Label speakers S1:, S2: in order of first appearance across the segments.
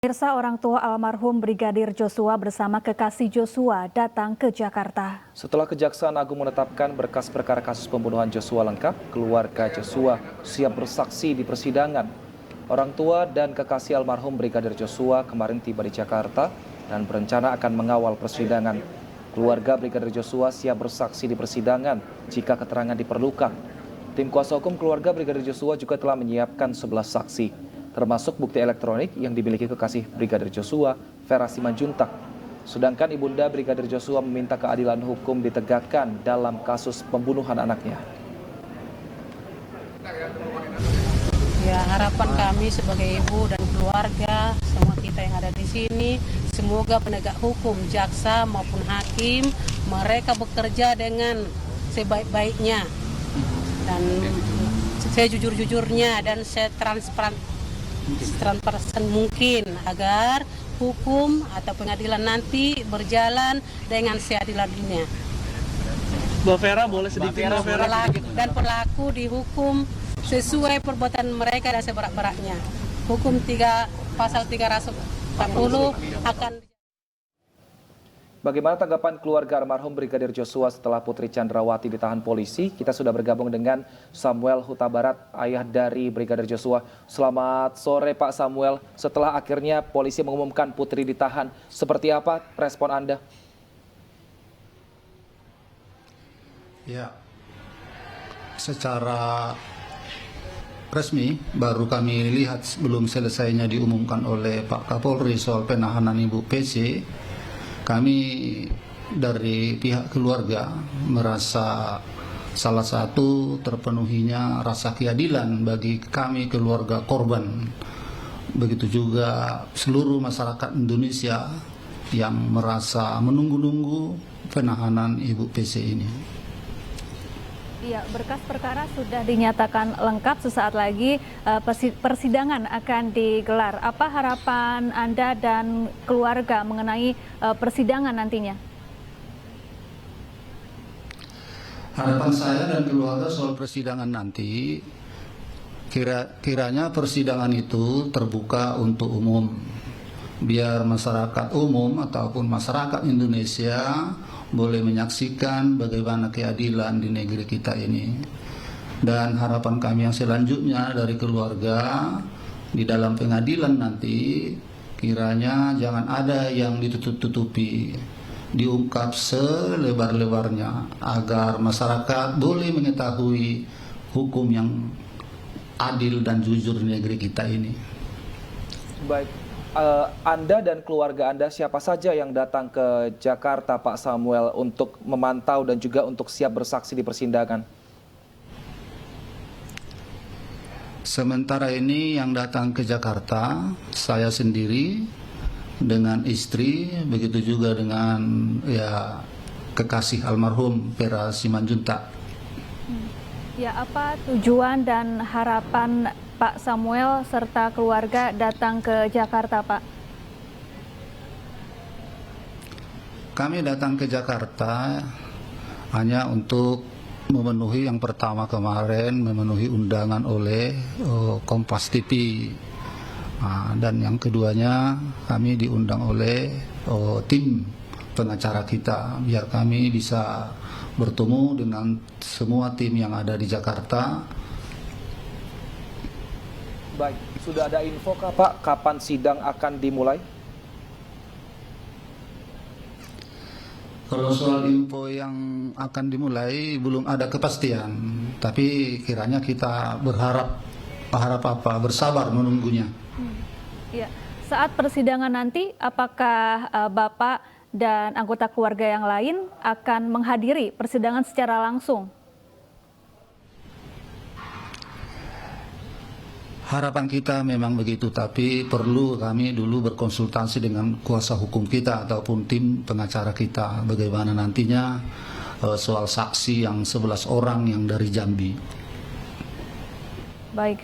S1: Pemirsa, orang tua almarhum Brigadir Joshua bersama kekasih Joshua datang ke Jakarta.
S2: Setelah Kejaksaan Agung menetapkan berkas perkara kasus pembunuhan Joshua lengkap, keluarga Joshua siap bersaksi di persidangan. Orang tua dan kekasih almarhum Brigadir Joshua kemarin tiba di Jakarta dan berencana akan mengawal persidangan. Keluarga Brigadir Joshua siap bersaksi di persidangan jika keterangan diperlukan. Tim kuasa hukum keluarga Brigadir Joshua juga telah menyiapkan 11 saksi, termasuk bukti elektronik yang dimiliki kekasih Brigadir Joshua, Vera Simanjuntak. Sedangkan ibunda Brigadir Joshua meminta keadilan hukum ditegakkan dalam kasus pembunuhan anaknya.
S3: Ya, harapan kami sebagai ibu dan keluarga, semua kita yang ada di sini, semoga penegak hukum, jaksa maupun hakim, mereka bekerja dengan sebaik-baiknya dan sejujur-jujurnya dan setransparan mungkin agar hukum atau pengadilan nanti berjalan dengan seadil-adilnya.
S4: Mbak Vera boleh sedikit Mbak Vera.
S3: Dan pelaku dihukum sesuai perbuatan mereka dan seberat-beratnya. Hukum pasal 340 akan.
S2: Bagaimana tanggapan keluarga almarhum Brigadir Joshua setelah Putri Chandrawati ditahan polisi? Kita sudah bergabung dengan Samuel Huta Barat, ayah dari Brigadir Joshua. Selamat sore Pak Samuel. Setelah akhirnya polisi mengumumkan Putri ditahan, seperti apa respon Anda?
S5: Ya, secara resmi baru kami lihat sebelum selesainya diumumkan oleh Pak Kapolri soal penahanan Ibu PC. Kami dari pihak keluarga merasa salah satu terpenuhinya rasa keadilan bagi kami keluarga korban. Begitu juga seluruh masyarakat Indonesia yang merasa menunggu-nunggu penahanan Ibu PC ini.
S1: Ya, berkas perkara sudah dinyatakan lengkap, sesaat lagi persidangan akan digelar. Apa harapan Anda dan keluarga mengenai persidangan nantinya?
S5: Harapan saya dan keluarga soal persidangan nanti, kiranya persidangan itu terbuka untuk umum. Biar masyarakat umum ataupun masyarakat Indonesia boleh menyaksikan bagaimana keadilan di negeri kita ini. Dan harapan kami yang selanjutnya dari keluarga, di dalam pengadilan nanti kiranya jangan ada yang ditutup-tutupi, diungkap selebar-lebarnya agar masyarakat boleh mengetahui hukum yang adil dan jujur di negeri kita ini.
S2: Baik. Anda dan keluarga Anda siapa saja yang datang ke Jakarta, Pak Samuel, untuk memantau dan juga untuk siap bersaksi di persidangan?
S5: Sementara ini yang datang ke Jakarta, saya sendiri dengan istri, begitu juga dengan kekasih almarhum Vera Simanjuntak.
S1: Ya, apa tujuan dan harapan Pak Samuel serta keluarga datang ke Jakarta, Pak?
S5: Kami datang ke Jakarta hanya untuk memenuhi yang pertama kemarin, memenuhi undangan oleh Kompas TV. Dan yang keduanya kami diundang oleh tim pengacara kita, biar kami bisa bertemu dengan semua tim yang ada di Jakarta.
S2: Baik, sudah ada info Pak kapan sidang akan dimulai?
S5: Kalau soal info yang akan dimulai belum ada kepastian, tapi kiranya kita bersabar menunggunya.
S1: Ya, saat persidangan nanti apakah Bapak dan anggota keluarga yang lain akan menghadiri persidangan secara langsung?
S5: Harapan kita memang begitu, tapi perlu kami dulu berkonsultasi dengan kuasa hukum kita ataupun tim pengacara kita bagaimana nantinya soal saksi yang 11 orang yang dari Jambi.
S1: Baik.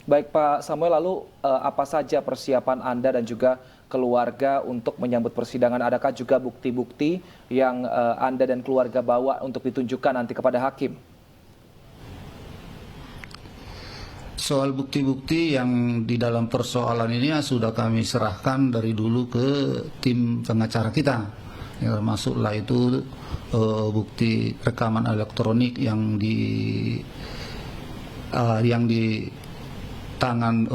S2: Baik Pak Samuel, lalu apa saja persiapan Anda dan juga keluarga untuk menyambut persidangan? Adakah juga bukti-bukti yang Anda dan keluarga bawa untuk ditunjukkan nanti kepada hakim?
S5: soal bukti-bukti yang di dalam persoalan ini sudah kami serahkan dari dulu ke tim pengacara kita. Ya, termasuklah itu bukti rekaman elektronik yang di tangan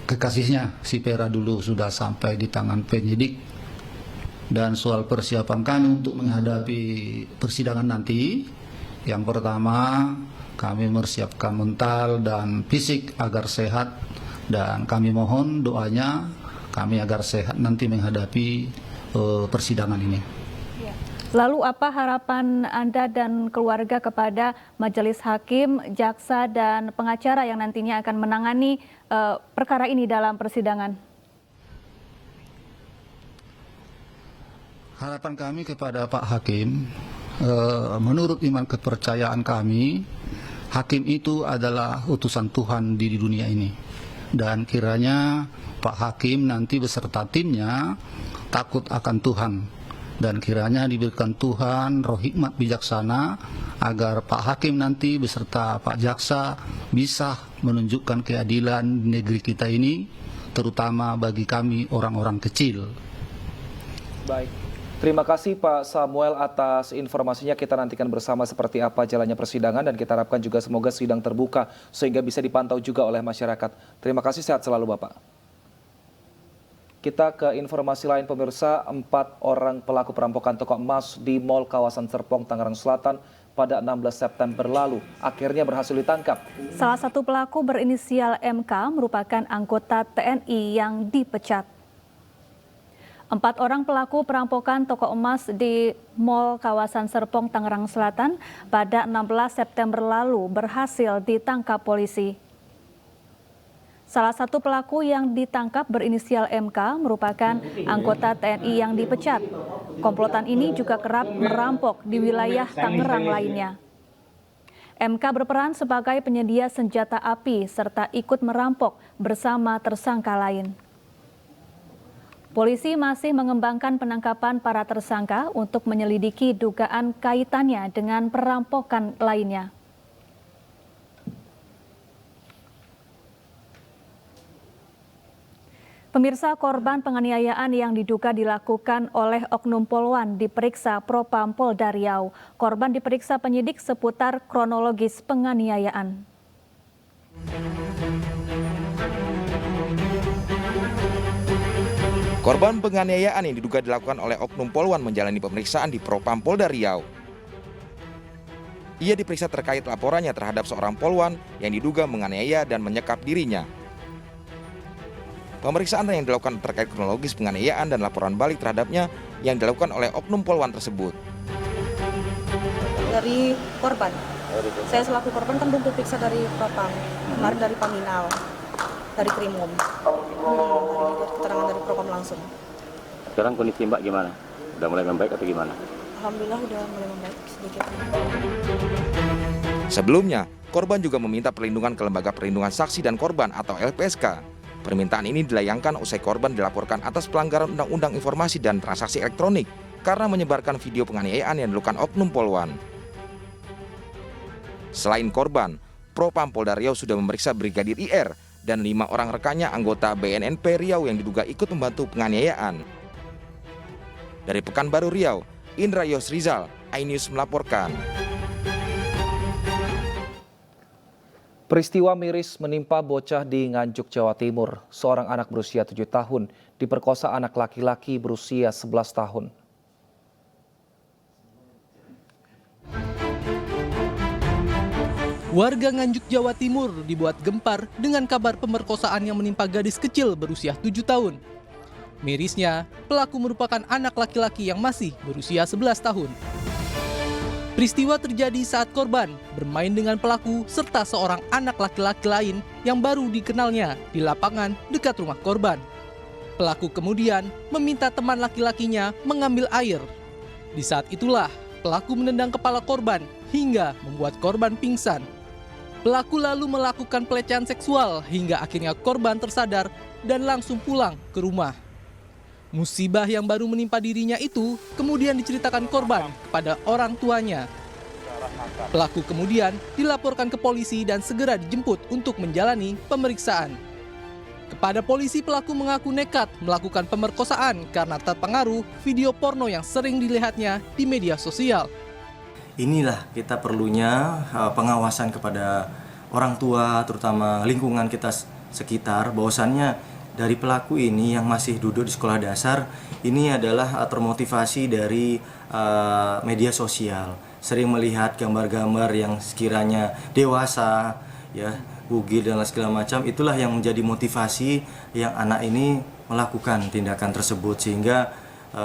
S5: kekasihnya si Pera dulu sudah sampai di tangan penyidik. Dan soal persiapan kami untuk menghadapi persidangan nanti, yang pertama kami mempersiapkan mental dan fisik agar sehat, dan kami mohon doanya kami agar sehat nanti menghadapi persidangan ini.
S1: Lalu apa harapan Anda dan keluarga kepada majelis hakim, jaksa, dan pengacara yang nantinya akan menangani perkara ini dalam persidangan?
S5: Harapan kami kepada Pak Hakim, menurut iman kepercayaan kami, hakim itu adalah utusan Tuhan di dunia ini. Dan kiranya Pak Hakim nanti beserta timnya takut akan Tuhan. Dan kiranya diberikan Tuhan roh hikmat bijaksana agar Pak Hakim nanti beserta Pak Jaksa bisa menunjukkan keadilan di negeri kita ini, terutama bagi kami orang-orang kecil.
S2: Baik. Terima kasih Pak Samuel atas informasinya. Kita nantikan bersama seperti apa jalannya persidangan dan kita harapkan juga semoga sidang terbuka sehingga bisa dipantau juga oleh masyarakat. Terima kasih, sehat selalu Bapak. Kita ke informasi lain pemirsa, 4 orang pelaku perampokan toko emas di Mall kawasan Serpong, Tangerang Selatan pada 16 September lalu akhirnya berhasil ditangkap.
S1: Salah satu pelaku berinisial MK merupakan anggota TNI yang dipecat. 4 orang pelaku perampokan toko emas di Mall kawasan Serpong, Tangerang Selatan pada 16 September lalu berhasil ditangkap polisi. Salah satu pelaku yang ditangkap berinisial MK merupakan anggota TNI yang dipecat. Komplotan ini juga kerap merampok di wilayah Tangerang lainnya. MK berperan sebagai penyedia senjata api serta ikut merampok bersama tersangka lain. Polisi masih mengembangkan penangkapan para tersangka untuk menyelidiki dugaan kaitannya dengan perampokan lainnya. Pemirsa, korban penganiayaan yang diduga dilakukan oleh oknum Polwan diperiksa Propam Polda Riau. Korban diperiksa penyidik seputar kronologis penganiayaan.
S6: Korban penganiayaan yang diduga dilakukan oleh oknum Polwan menjalani pemeriksaan di Propam Polda Riau. Ia diperiksa terkait laporannya terhadap seorang Polwan yang diduga menganiaya dan menyekap dirinya. Pemeriksaan yang dilakukan terkait kronologis penganiayaan dan laporan balik terhadapnya yang dilakukan oleh oknum Polwan tersebut.
S7: Dari korban. Saya selaku korban kan belum diperiksa dari Propam, kemarin dari Paminal, dari Krimum. Keterangan dari Propam langsung.
S8: Sekarang kondisi Mbak gimana? Udah mulai membaik atau gimana?
S7: Alhamdulillah udah mulai membaik sedikit.
S6: Sebelumnya, korban juga meminta perlindungan ke Lembaga Perlindungan Saksi dan Korban atau LPSK. Permintaan ini dilayangkan usai korban dilaporkan atas pelanggaran Undang-Undang Informasi dan Transaksi Elektronik karena menyebarkan video penganiayaan yang dilakukan oknum Polwan. Selain korban, Propam Polda Riau sudah memeriksa Brigadir IR dan 5 orang rekannya anggota BNNP Riau yang diduga ikut membantu penganiayaan. Dari Pekanbaru Riau, Indra Yosrizal, iNews melaporkan.
S2: Peristiwa miris menimpa bocah di Nganjuk, Jawa Timur. Seorang anak berusia 7 tahun diperkosa anak laki-laki berusia 11 tahun.
S4: Warga Nganjuk, Jawa Timur dibuat gempar dengan kabar pemerkosaan yang menimpa gadis kecil berusia 7 tahun. Mirisnya, pelaku merupakan anak laki-laki yang masih berusia 11 tahun. Peristiwa terjadi saat korban bermain dengan pelaku serta seorang anak laki-laki lain yang baru dikenalnya di lapangan dekat rumah korban. Pelaku kemudian meminta teman laki-lakinya mengambil air. Di saat itulah pelaku menendang kepala korban hingga membuat korban pingsan. Pelaku lalu melakukan pelecehan seksual hingga akhirnya korban tersadar dan langsung pulang ke rumah. Musibah yang baru menimpa dirinya itu kemudian diceritakan korban kepada orang tuanya. Pelaku kemudian dilaporkan ke polisi dan segera dijemput untuk menjalani pemeriksaan. Kepada polisi, pelaku mengaku nekat melakukan pemerkosaan karena terpengaruh video porno yang sering dilihatnya di media sosial.
S9: Inilah kita perlunya pengawasan kepada orang tua, terutama lingkungan kita sekitar, bahwasannya dari pelaku ini yang masih duduk di sekolah dasar, ini adalah termotivasi dari media sosial. Sering melihat gambar-gambar yang sekiranya dewasa, ya, bugil dan segala macam, itulah yang menjadi motivasi yang anak ini melakukan tindakan tersebut, sehingga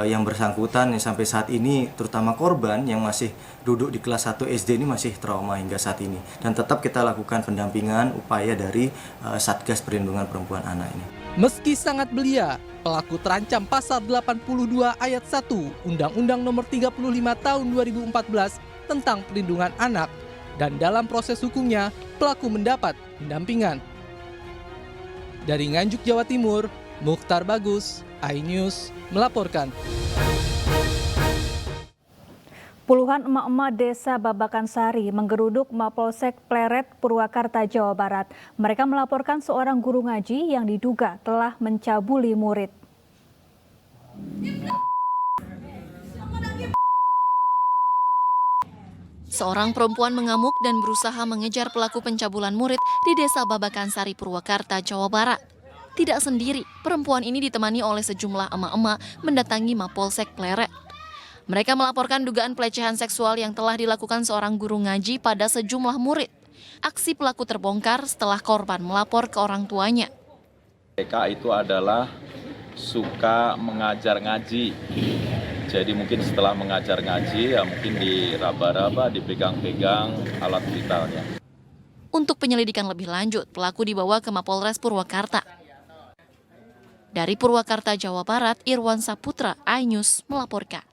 S9: yang bersangkutan sampai saat ini, terutama korban yang masih duduk di kelas 1 SD ini masih trauma hingga saat ini, dan tetap kita lakukan pendampingan upaya dari Satgas Perlindungan Perempuan Anak ini.
S4: Meski sangat belia, pelaku terancam pasal 82 ayat 1 Undang-Undang Nomor 35 Tahun 2014 tentang Perlindungan Anak, dan dalam proses hukumnya pelaku mendapat pendampingan. Dari Nganjuk, Jawa Timur, Mukhtar Bagus, iNews melaporkan.
S1: Puluhan emak-emak desa Babakan Sari menggeruduk Mapolsek Pleret, Purwakarta, Jawa Barat. Mereka melaporkan seorang guru ngaji yang diduga telah mencabuli murid.
S10: Seorang perempuan mengamuk dan berusaha mengejar pelaku pencabulan murid di Desa Babakan Sari, Purwakarta, Jawa Barat. Tidak sendiri, perempuan ini ditemani oleh sejumlah emak-emak mendatangi Mapolsek Pleret. Mereka melaporkan dugaan pelecehan seksual yang telah dilakukan seorang guru ngaji pada sejumlah murid. Aksi pelaku terbongkar setelah korban melapor ke orang tuanya.
S11: Mereka itu adalah suka mengajar ngaji. Jadi mungkin setelah mengajar ngaji, ya mungkin diraba-raba, dipegang-pegang alat vitalnya.
S10: Untuk penyelidikan lebih lanjut, pelaku dibawa ke Mapolres Purwakarta. Dari Purwakarta, Jawa Barat, Irwan Saputra, iNews melaporkan.